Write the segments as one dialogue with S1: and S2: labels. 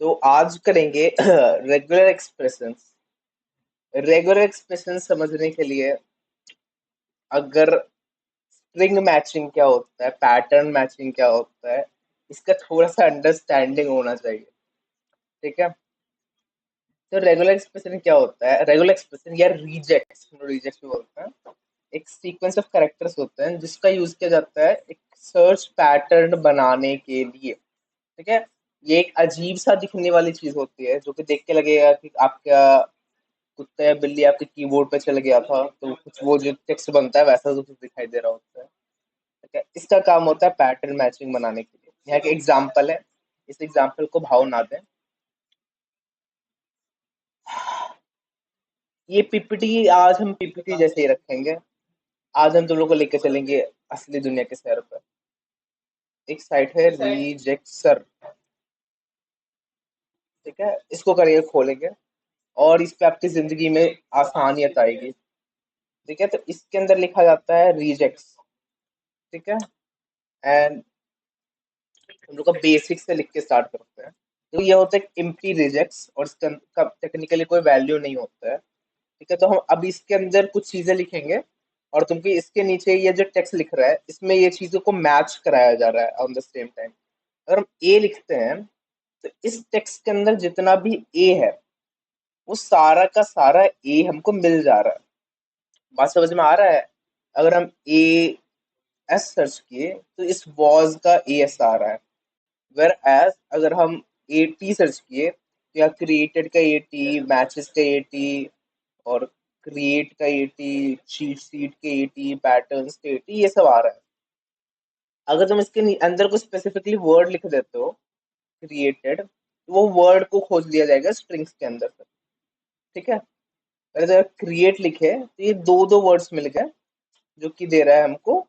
S1: तो आज करेंगे रेगुलर एक्सप्रेशंस। रेगुलर एक्सप्रेशन समझने के लिए अगर स्ट्रिंग मैचिंग क्या होता है, पैटर्न मैचिंग क्या होता है, इसका थोड़ा सा अंडरस्टैंडिंग होना चाहिए। ठीक है। तो रेगुलर एक्सप्रेशन क्या होता है? रेगुलर एक्सप्रेशन या रिजेक्ट्स, रिजेक्ट्स भी बोलते हैं, एक सीक्वेंस ऑफ कैरेक्टर्स होते हैं जिसका यूज किया जाता है एक सर्च पैटर्न बनाने के लिए। ठीक है। ये एक अजीब सा दिखने वाली चीज होती है जो कि देख के लगेगा कि आपका कुत्ता या बिल्ली आपके कीबोर्ड पे चल गया था, तो कुछ वो जो टेक्स्ट बनता है वैसा तो कुछ दिखाई दे रहा होता है। ठीक है। इसका काम होता है पैटर्न मैचिंग बनाने के लिए। यहाँ एक एग्जाम्पल है, इस एग्जाम्पल को भाव ना दें। ये पीपीटी आज हम पीपीटी जैसे ही रखेंगे। आज हम तुम लोग को लेकर चलेंगे असली दुनिया के सैर पर। एक साइट है रिजेक्सर। ठीक है, इसको करिए खोलेंगे और इस पे आपकी जिंदगी में आसानियत आएगी। ठीक है, तो इसके अंदर लिखा जाता है रिजेक्ट्स। ठीक है। एंड हम लोग का बेसिक से लिख के स्टार्ट करते हैं। तो ये होता है एम्प्टी रिजेक्ट्स और इसका टेक्निकली कोई वैल्यू नहीं होता है। ठीक है, तो हम अब इसके अंदर कुछ चीजें लिखेंगे और तुमको इसके नीचे ये जो टेक्स्ट लिख रहा है इसमें ये चीजों को मैच कराया जा रहा है ऑन द सेम टाइम। अगर हम ए लिखते हैं तो इस टेक्स्ट के अंदर जितना भी ए है वो सारा का सारा ए हमको मिल जा रहा है। बात समझ में आ रहा है? अगर हम ए एस सर्च किए तो इस वॉज का ए एस आ रहा है। वेर एज अगर हम ए टी सर्च किए तो या क्रिएटेड का ए टी, मैचेस का ए टी, और क्रिएट का ए टी, शीट सीट के ए टी, पैटर्न्स के ए टी, ये सब आ रहा है। अगर तुम इसके अंदर को स्पेसिफिकली वर्ड लिख देते हो क्रिएटेड, तो वो वर्ड को खोज लिया जाएगा स्ट्रिंग्स के अंदर से। ठीक है। अगर क्रिएट लिखे तो ये दो दो वर्ड्स मिल गए जो कि दे रहा है हमको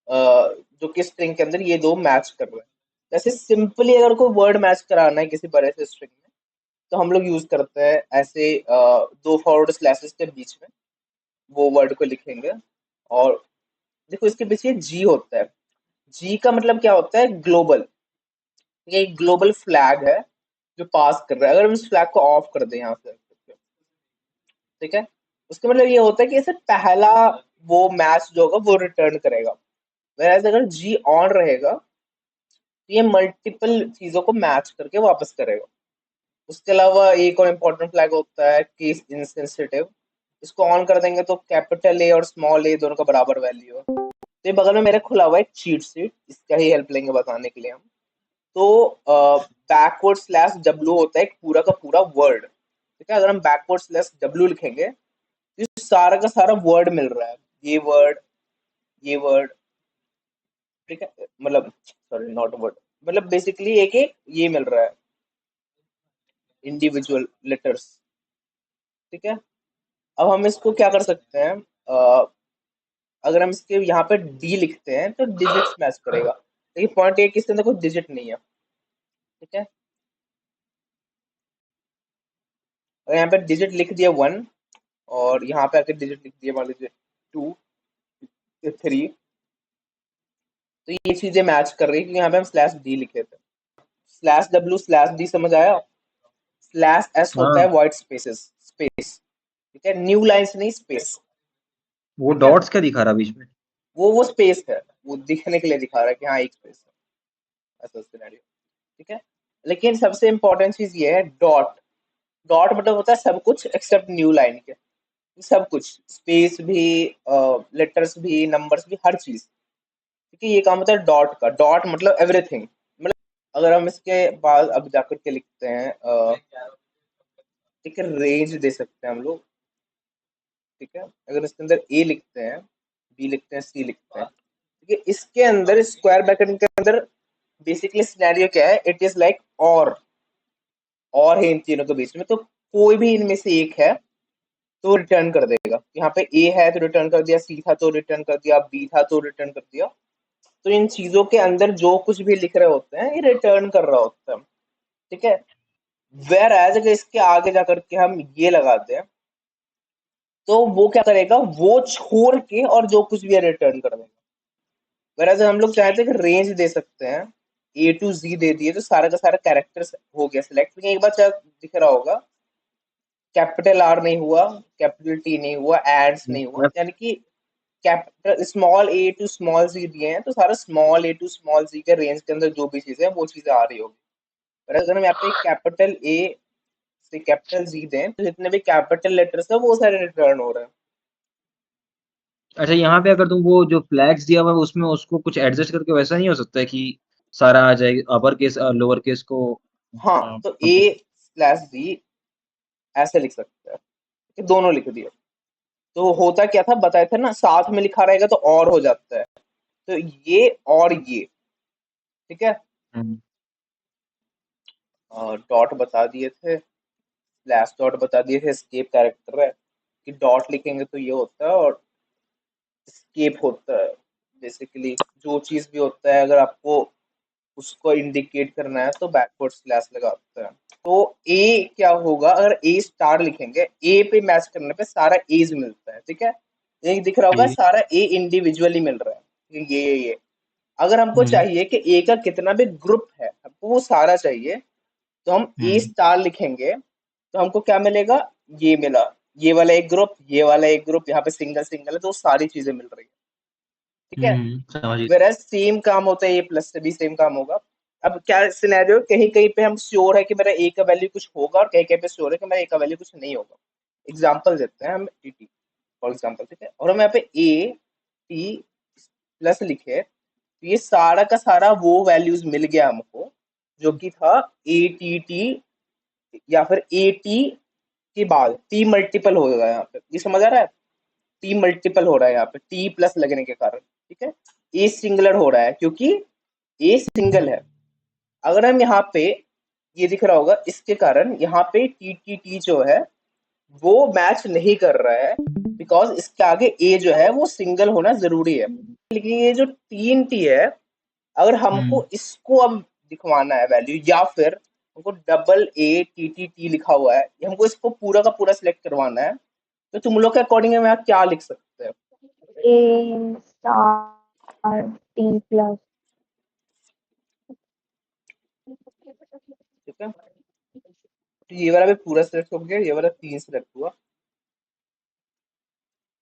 S1: जो कि स्ट्रिंग के अंदर ये दो मैच कर रहे हैं। जैसे सिंपली अगर कोई वर्ड मैच कराना है किसी बड़े से स्ट्रिंग में तो हम लोग यूज करते हैं ऐसे दो फॉरवर्ड स्लैशेस के बीच में वो वर्ड को लिखेंगे। और देखो इसके पीछे जी होता है। जी का मतलब क्या होता है? ग्लोबल। ये एक ग्लोबल फ्लैग है जो पास कर रहा है। अगर हम इस फ्लैग को ऑफ कर दें यहाँ से, ठीक है, उसका मतलब ये होता है कि इसे पहला वो मैच जो होगा वो रिटर्न करेगा। whereas अगर जी ऑन रहेगा तो ये मल्टीपल चीजों को मैच करके वापस करेगा। उसके अलावा एक और इम्पोर्टेंट फ्लैग होता है केस इनसेंसिटिव। इसको ऑन कर देंगे तो कैपिटल ए और स्मॉल ए दोनों का बराबर वैल्यू है। तो ये बगल में मेरे खुला हुआ है एक चीट शीट, इसका ही हेल्प लेंगे बताने के लिए हम। तो बैकवर्ड स्लैश डब्ल्यू होता है एक पूरा का पूरा वर्ड। ठीक है, अगर हम बैकवर्ड स्लैश डब्ल्यू लिखेंगे तो ये सारा का सारा वर्ड मिल रहा है। ये वर्ड, ये वर्ड। ठीक है, मतलब सॉरी नॉट वर्ड, मतलब बेसिकली एक एक ये मिल रहा है इंडिविजुअल लेटर्स। ठीक है। अब हम इसको क्या कर सकते हैं? अगर हम इसके यहाँ पे डी लिखते हैं तो डिजिट्स मैच करेगा, लेकिन पॉइंट ये कि इसके अंदर कोई डिजिट नहीं है। ठीक है। और यहाँ पे डिजिट लिख दिया 1 और यहाँ पे आके डिजिट लिख दिया मान लीजिए 2 या 3, तो ये चीजें मैच कर रही है क्योंकि यहाँ पे हम स्लैश डी लिखे थे। स्लैश डब्ल्यू स्लैश डी समझ आया? स्लैश एस होता है
S2: हाँ।
S1: White spaces, space. ठीक है, न्यू लाइन्स नहीं, स्पेस।
S2: वो
S1: ठीक है,
S2: डॉट्स क्या दिखा रहा बीच में?
S1: वो स्पेस है, वो दिखने के लिए दिखा रहा है कि हाँ एक स्पेस है, ऐसा सिनेरियो। ठीक है। लेकिन सबसे इंपॉर्टेंट चीज ये है डॉट। डॉट मतलब होता है सब कुछ एक्सेप्ट न्यू लाइन के। सब कुछ, स्पेस भी, लेटर्स भी, नंबर्स भी, हर चीज। ठीक है, ये काम होता है डॉट का। डॉट मतलब एवरीथिंग। मतलब अगर हम इसके बाद अब जाकर के लिखते हैं ठीक है, रेंज दे सकते हैं हम लोग। ठीक है, अगर इसके अंदर ए लिखते हैं, बी लिखते हैं, सी लिखते हैं, ठीक है, इसके अंदर स्क्वायर ब्रैकेट के अंदर बेसिकली सिनेरियो क्या है? इट इज लाइक और है इन तीनों के बीच में, तो कोई भी इनमें से एक है तो रिटर्न कर देगा। यहाँ पे ए है तो रिटर्न कर दिया, सी था तो रिटर्न कर दिया, बी था तो रिटर्न कर दिया। तो इन चीजों के अंदर जो कुछ भी लिख रहे होते हैं ये रिटर्न कर रहा होता है। ठीक है। वेर एज अगर इसके आगे जाकर के हम ये लगाते हैं तो वो क्या करेगा? वो छोड़ के और जो कुछ भी है रिटर्न कर देगा। वेर एज हम लोग चाहते हैं कि रेंज दे सकते हैं A to Z दे दिए तो सारा का सारा कैरेक्टर्स हो गया सिलेक्ट। लेकिन एक बार क्या दिख रहा होगा, कैपिटल आर नहीं हुआ, कैपिटल टी नहीं हुआ, एड्स नहीं हुआ, यानी कि capital small A to small G दिए हैं तो सारा small A to small G के रेंज के अंदर जो भी चीजें हैं वो चीजें आ रही होगी। पर अगर हम यहाँ पे कैपिटल ए से कैपिटल जी दें तो जितने भी कैपिटल लेटर्स है वो सारे रिटर्न हो रहे हैं।
S2: अच्छा, यहाँ पे अगर तुम वो जो फ्लैग्स दिया हुआ है उसमें उसको कुछ एडजस्ट करके वैसा नहीं हो सकता है कि सारा आ जाए, अपर केस लोअर केस को
S1: हाँ, तो ए
S2: कंपेयर।
S1: स्लैश जी ऐसे लिख सकते हैं कि दोनों लिख दिए। तो होता क्या था बताया था ना, साथ में लिखा रहेगा तो और हो जाता है, तो ये और ये, ठीक है।
S2: हम्म।
S1: और डॉट बता दिए थे, स्लैश डॉट बता दिए थे, एस्केप कैरेक्टर है कि डॉट लिखेंगे तो ये होता है, और एस्केप होता है। बेसिकली जो चीज भी होता है अगर आपको उसको इंडिकेट करना है तो बैकवर्ड स्लैश लगाते हैं। तो ए क्या होगा, अगर ए स्टार लिखेंगे, ए पे मैच करने पे सारा एज मिलता है, ठीक है। एक दिख रहा होगा
S2: ठीक।
S1: सारा ए इंडिविजुअली मिल रहा है, ये अगर हमको
S2: हम्म।
S1: चाहिए कि ए का कितना भी ग्रुप है हमको वो सारा चाहिए, तो हम ए
S2: हम्म।
S1: स्टार लिखेंगे तो हमको क्या मिलेगा, ये मिला, ये वाला एक ग्रुप, ये वाला एक ग्रुप, यहाँ पे सिंगल सिंगल है तो सारी चीजें मिल रही है, ठीक है।
S2: समझ गया।
S1: वेरएज सेम काम होता है ए प्लस से भी सेम काम होगा। अब क्या सिनेरियो, कहीं कहीं पे हम श्योर है कि मेरा ए का वैल्यू कुछ होगा और कहीं कहीं पे श्योर है कि मेरा ए का वैल्यू कुछ नहीं होगा। एग्जाम्पल देते हैं हम टी टी फॉर एग्जाम्पल, ठीक है, और हम यहाँ पे ए टी प्लस लिखे तो ये सारा का सारा वो वैल्यूज मिल गया हमको जो कि था ए टी टी, या फिर ए टी के बाद टी मल्टीपल हो गया यहाँ पे, ये समझ आ रहा है। टी मल्टीपल हो रहा है यहाँ पे टी प्लस लगने के कारण, ठीक है। ए सिंगुलर हो रहा है क्योंकि ए सिंगल है। अगर हम यहाँ पे, ये दिख रहा होगा इसके कारण यहाँ पे टी टी टी जो है वो मैच नहीं कर रहा है, बिकॉज इसके आगे ए जो है वो सिंगल होना जरूरी है। लेकिन ये जो तीन टी है, अगर
S2: हम्म।
S1: हमको इसको अब दिखवाना है वैल्यू, या फिर हमको double A T T T लिखा हुआ है, या हमको इसको पूरा का पूरा सिलेक्ट करवाना है, तो तुम लोग के अकॉर्डिंग में आप क्या लिख सकते हैं।
S3: A star T plus.
S1: ठीक है, तो ये वाला भी पूरा सिलेक्ट हो गया, ये वाला तीन सिलेक्ट हुआ।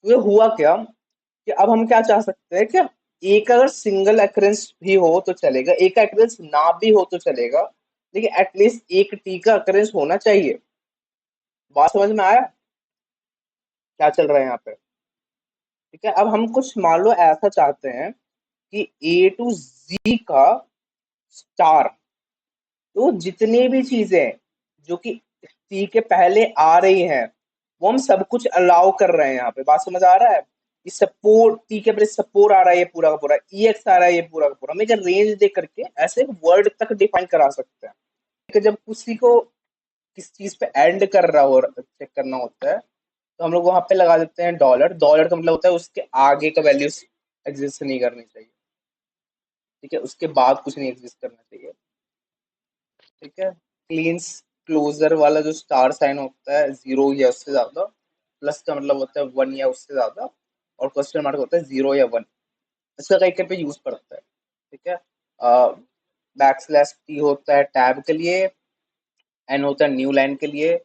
S1: तो ये हुआ क्या कि अब हम क्या चाह सकते हैं, क्या एक अगर सिंगल अक्रेंस भी हो तो चलेगा, एक अक्रेंस ना भी हो तो चलेगा, लेकिन एटलीस्ट एक टी का अक्रेंस होना चाहिए। बात समझ में आया क्या चल रहा है यहाँ पे, ठीक है। अब हम कुछ मान लो ऐसा चाहते हैं कि ए टू जी का स्टार, तो जितनी भी चीजें जो कि टी के पहले आ रही हैं वो हम सब कुछ अलाउ कर रहे हैं यहाँ पे। बात समझ आ रहा है, ये सपोर्ट टी के पहले सपोर्ट आ रहा है, ये पूरा का पूरा ई एक्स आ रहा है, ये पूरा का पूरा हम एक रेंज दे करके ऐसे वर्ड तक डिफाइन करा सकते हैं कि जब किसी को किस चीज पे एंड कर रहा हो चेक करना होता है तो हम लोग वहां पे लगा देते हैं डॉलर। डॉलर का मतलब होता है उसके आगे का वैल्यू एग्जिस्ट नहीं करनी चाहिए, ठीक है, उसके बाद कुछ नहीं एग्जिस्ट करना चाहिए, ठीक है। क्लींस क्लोजर वाला जो स्टार साइन होता है जीरो या उससे ज्यादा, प्लस का मतलब होता है वन या उससे ज्यादा, और क्वेश्चन मार्क होता है जीरो या वन, इसका कहीं कहीं पे यूज पड़ता है, ठीक है। बैक स्लैश टी होता है टैब के लिए, एन होता है न्यू लाइन के लिए,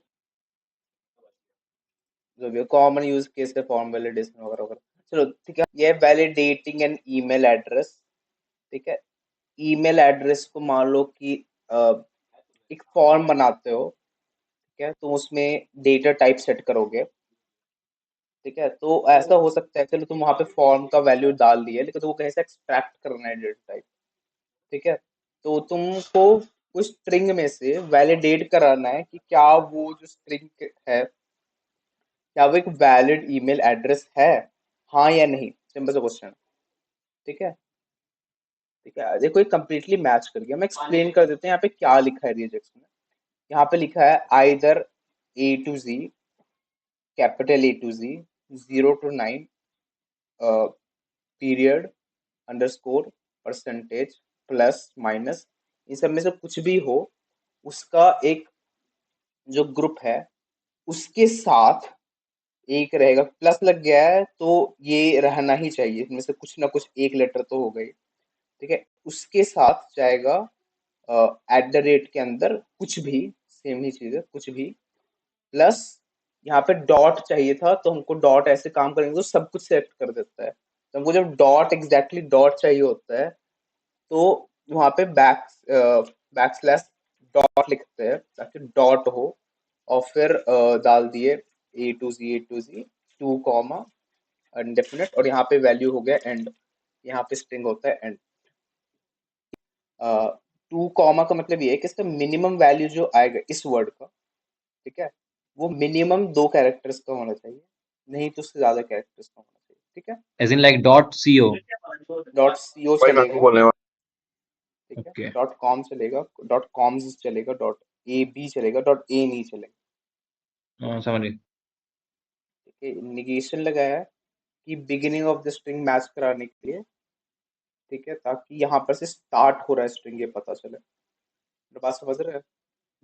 S1: जो भी कॉमन यूज केस के फॉर्म वैलिडेशन वगैरह वगैरह। चलो ठीक है, ये वैलिडेटिंग एन ईमेल एड्रेस, ठीक है। ईमेल एड्रेस को मान लो कि एक फॉर्म बनाते हो, ठीक है, तो उसमें डेटा टाइप सेट करोगे, ठीक है। तो ऐसा हो सकता है चलो तुम वहां पे फॉर्म का वैल्यू डाल दिए लेकिन तो वो कहीं से एक्सट्रैक्ट करना है डेटा टाइप, ठीक है। तो तुमको उस स्ट्रिंग में से वैलिडेट कराना है कि क्या वो जो स्ट्रिंग है क्या वो एक वैलिड ईमेल एड्रेस है, हाँ या नहीं, सिंपल सा क्वेश्चन, ठीक है। ठीक है, देखो ये कंप्लीटली मैच कर गया। मैं एक्सप्लेन कर देते हैं यहाँ पे क्या लिखा है रिजेक्ट में। यहाँ पे लिखा है either A to G, capital A to G, 0 to 9, period, underscore, percentage, plus minus, इन सब में से कुछ भी हो उसका एक जो ग्रुप है उसके साथ एक रहेगा। प्लस लग गया है तो ये रहना ही चाहिए, इसमें से कुछ ना कुछ एक लेटर तो हो गई, ठीक है। उसके साथ जाएगा एट द रेट के अंदर कुछ भी, सेम ही चीज है, कुछ भी, प्लस यहाँ पे डॉट चाहिए था, तो हमको डॉट ऐसे काम करेंगे तो सब कुछ सेलेक्ट कर देता है। तो हमको जब डॉट एग्जैक्टली डॉट चाहिए होता है, तो वहाँ पे बैक स्लैश डॉट लिखते हैं ताकि डॉट हो, और फिर डाल दिए A to Z to comma undefinite, और यहाँ पे वैल्यू हो गया एंड, यहाँ पे स्ट्रिंग होता है एंड। टू कॉमा का मतलब ये है कि इसका मिनिमम वैल्यू जो आएगा इस वर्ड का, ठीक है, वो मिनिमम 2 कैरेक्टर्स का होना चाहिए, नहीं तो उससे ज्यादा कैरेक्टर्स का होना चाहिए, ठीक है।
S2: As in like .co.
S1: .co
S4: भाई मैं
S1: चलेगा,
S4: बोलने वाला
S1: ठीक है,
S2: ओके,
S1: .com चलेगा, .coms चलेगा, .ab चलेगा, .a नहीं चलेगा,
S2: समझ गई.
S1: ठीक है। निगेशन लगाया है कि beginning of the string match कराने के लिए, ठीक है, ताकि यहाँ पर से स्टार्ट हो रहा है स्ट्रिंग ये पता चले। मेरी बात समझ रहे हैं?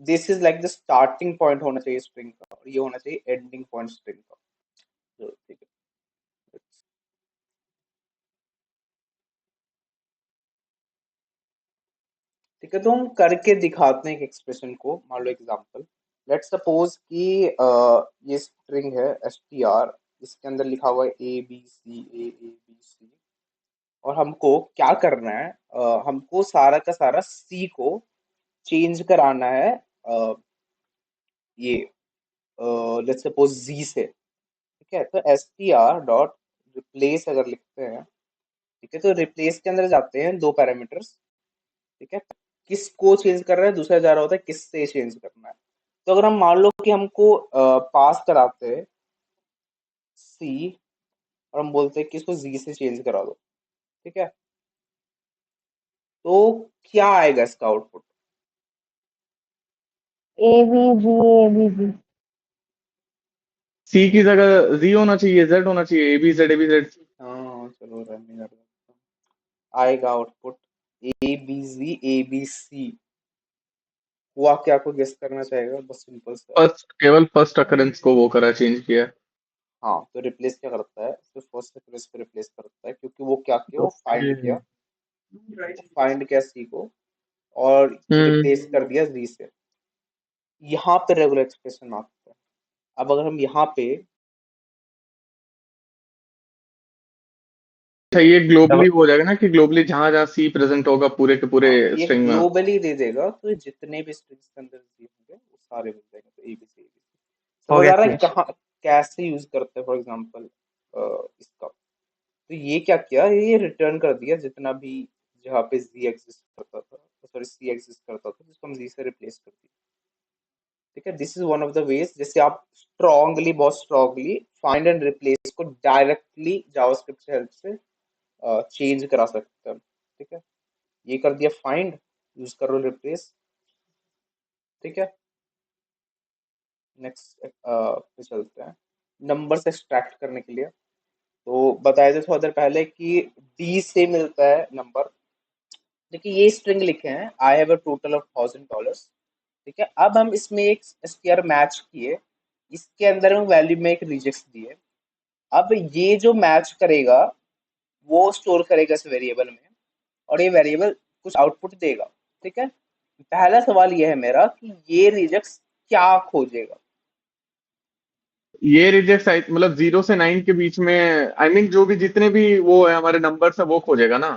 S1: This is like the starting point होना चाहिए स्ट्रिंग का, और ये होना चाहिए एंडिंग पॉइंट स्ट्रिंग का, तो ठीक है। ठीक है, तो हम करके दिखाते हैं एक एक्सप्रेशन को। मान लो एग्जांपल, लेट्स सपोज कि ये स्ट्रिंग है str, इसके अंदर लिखा हुआ है A B C, और हमको क्या करना है, हमको सारा का सारा C को चेंज कराना है, ये लेट्स सपोज Z से, ठीक है। तो str डॉट रिप्लेस अगर लिखते हैं, ठीक है, तो रिप्लेस के अंदर जाते हैं 2 पैरामीटर्स, ठीक है, किसको चेंज कर रहा है, दूसरा जा रहा होता है किससे चेंज करना है। तो अगर हम मान लो कि हमको पास कराते हैं सी, और हम बोलते हैं कि इसको जी से चेंज करा दो, ठीक है, तो क्या आएगा इसका आउटपुट?
S3: ABG
S4: सी की जगह जी होना चाहिए, जेड होना चाहिए, ए बी जेड.
S1: हाँ चलो रहने दो। आएगा आउटपुट ABC। हुआ क्या, आपको गेस करना चाहेगा? बस सिंपल सा है।
S4: केवल फर्स्ट अकरेंस को वो करा, चेंज किया.
S1: हाँ, तो रिप्लेस क्या करता है, सिर्फ फर्स्ट रिप्लेस पे रिप्लेस करता है, क्योंकि वो क्या किया, वो
S4: ओके.
S1: फाइंड किया सी को, और रिप्लेस कर दिया जी से। यहाँ पे रेगुलर एक्सप्रेशन आता है। अब अगर हम यहाँ पे,
S4: अच्छा, ये ग्लोबली हो जाएगा ना, कि ग्लोबली जहां जहां सी प्रेजेंट होगा पूरे के पूरे
S1: हाँ, ये
S4: स्ट्रिंग में.
S1: ग्लोबली दे देगा, तो जितने भी स्ट्रिंग्स के अंदर जी होंगे वो सारे मिल जाएंगे, तो ABC।
S4: हो
S1: समझ
S4: गया
S1: आ रहा है
S4: कुछ.
S1: कहाँ कैसे यूज करते हैं? फॉर एग्जांपल इसका, तो ये क्या किया, ये रिटर्न कर दिया जितना भी जहाँ पे जी एग्जिस्ट करता था, सॉरी सी एग्जिस्ट करता था, जिसको हम जी से रिप्लेस कर दिया, ठीक है। This is one of the ways जैसे आप स्ट्रांगली, बहुत स्ट्रांगली फाइंड एंड रिप्लेस को डायरेक्टली जावास्क्रिप्ट की हेल्प से चेंज करा सकते हैं, ठीक है। ये कर दिया फाइंड, यूज करो रिप्लेस, ठीक है। नेक्स्ट पे चलते हैं, नंबर्स एक्सट्रैक्ट करने के लिए। तो बताया था थोड़ा देर पहले कि डी से मिलता है नंबर। देखिए ये स्ट्रिंग लिखे हैं, I have a total of $1000, ठीक है। अब हम इसमें एक str मैच किए, इसके अंदर हम वैल्यू में एक रिजेक्ट दिए। अब ये जो मैच करेगा वो स्टोर करेगा इस वेरिएबल में, और ये वेरिएबल कुछ आउटपुट देगा, ठीक है। पहला सवाल ये है मेरा कि ये रिजेक्ट क्या खोजेगा?
S4: ये रिजेक्ट मतलब 0 से 9 के बीच में, आई मीन जो भी जितने भी वो है हमारे नंबर्स है वो खोजेगा ना.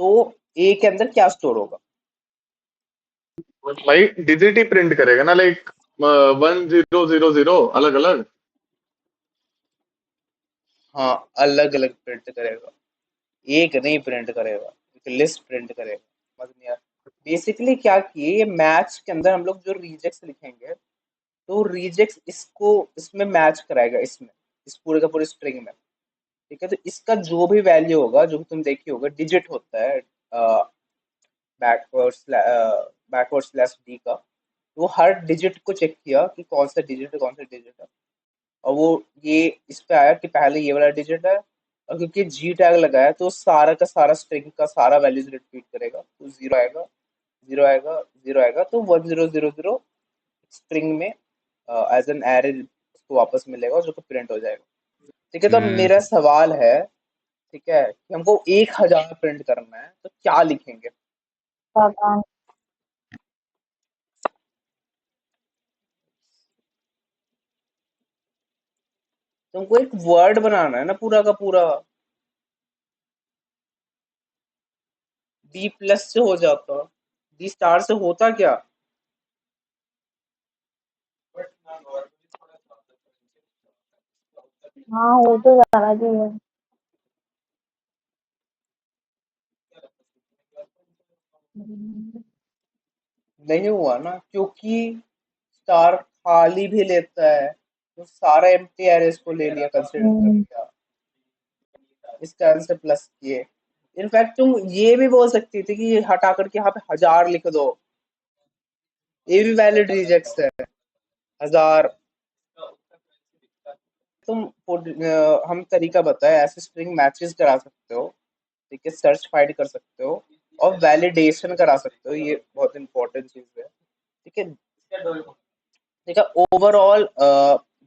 S1: तो ए के अंदर क्या स्टोर होगा?
S4: भाई डिजिट ही प्रिंट करेगा ना, लाइक 1000 अलग अलग.
S1: हाँ, अलग अलग प्रिंट करेगा, एक नहीं प्रिंट करेगा, एक लिस्ट प्रिंट करेगा। समझ नहीं यार, बेसिकली क्या किए, ये मैच के अंदर हम लोग जो रिजेक्ट्स लिखेंगे, तो रिजेक्ट्स इसको इसमें मैच कराएगा, इसमें इस पूरे का पूरे स्ट्रिंग में, ठीक है। तो इसका जो भी वैल्यू होगा, जो तुम देखी होगा डिजिट होता है बैकवर्ड स्लैश डी का, तो वो हर डिजिट को चेक किया कि कौन सा डिजिट है, कौन सा डिजिट है, और वो ये इस पे आया कि पहले ये वाला डिजिट है, और क्योंकि जी टैग लगाया तो सारा का सारा स्ट्रिंग का सारा वैल्यूज रिपीट करेगा, तो जीरो आएगा, जीरो आएगा, जीरो आएगा, तो 1000 स्ट्रिंग में एज एन एरे उसको वापस मिलेगा, जो कि प्रिंट हो जाएगा, ठीक है। तो अब मेरा सवाल है, ठीक है, कि हमको 1000 प्रिंट करना है, तो क्या लिखेंगे?
S3: पता नहीं।
S1: तुमको एक वर्ड बनाना है ना पूरा का पूरा। डी प्लस से हो जाता, डी स्टार से होता क्या?
S3: हाँ हो तो जाना चाहिए।
S1: नहीं हुआ ना, क्योंकि स्टार खाली भी लेता है, तो सारा एम्प्टी एरेस को ले लिया कंसिडर कर
S3: हम्म,
S1: लिया, इसका आंसर प्लस किए। इनफैक्ट तुम ये भी बोल सकती थी कि ये हटा करके यहाँ पे 1000 लिख दो, ये भी वैलिड रिजेक्ट्स है। 1000 तुम हम तरीका बताए, ऐसे स्ट्रिंग मैचेस करा सकते हो, ठीक है, सर्च फाइंड कर सकते हो, और वैलिडेशन करा सकते हो, ये बहुत इंपॉर्टेंट चीज है, ठीक है। ठीक है, ओवरऑल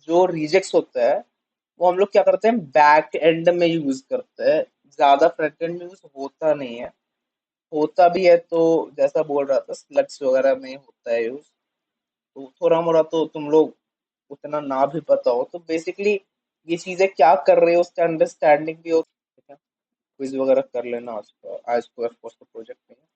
S1: जो रिजेक्ट्स होता है वो हम लोग क्या करते हैं, बैक एंड में यूज करते हैं, ज्यादा फ्रंट एंड में यूज होता नहीं है। होता भी है तो जैसा बोल रहा था स्लग्स वगैरह में होता है यूज, तो थोड़ा मोड़ा तो तुम लोग उतना ना भी पता हो तो बेसिकली ये चीजें क्या कर रहे हो उसका अंडरस्टैंडिंग भी हो, ठीक है। क्विज वगैरह कर लेना, आज का प्रोजेक्ट नहीं है।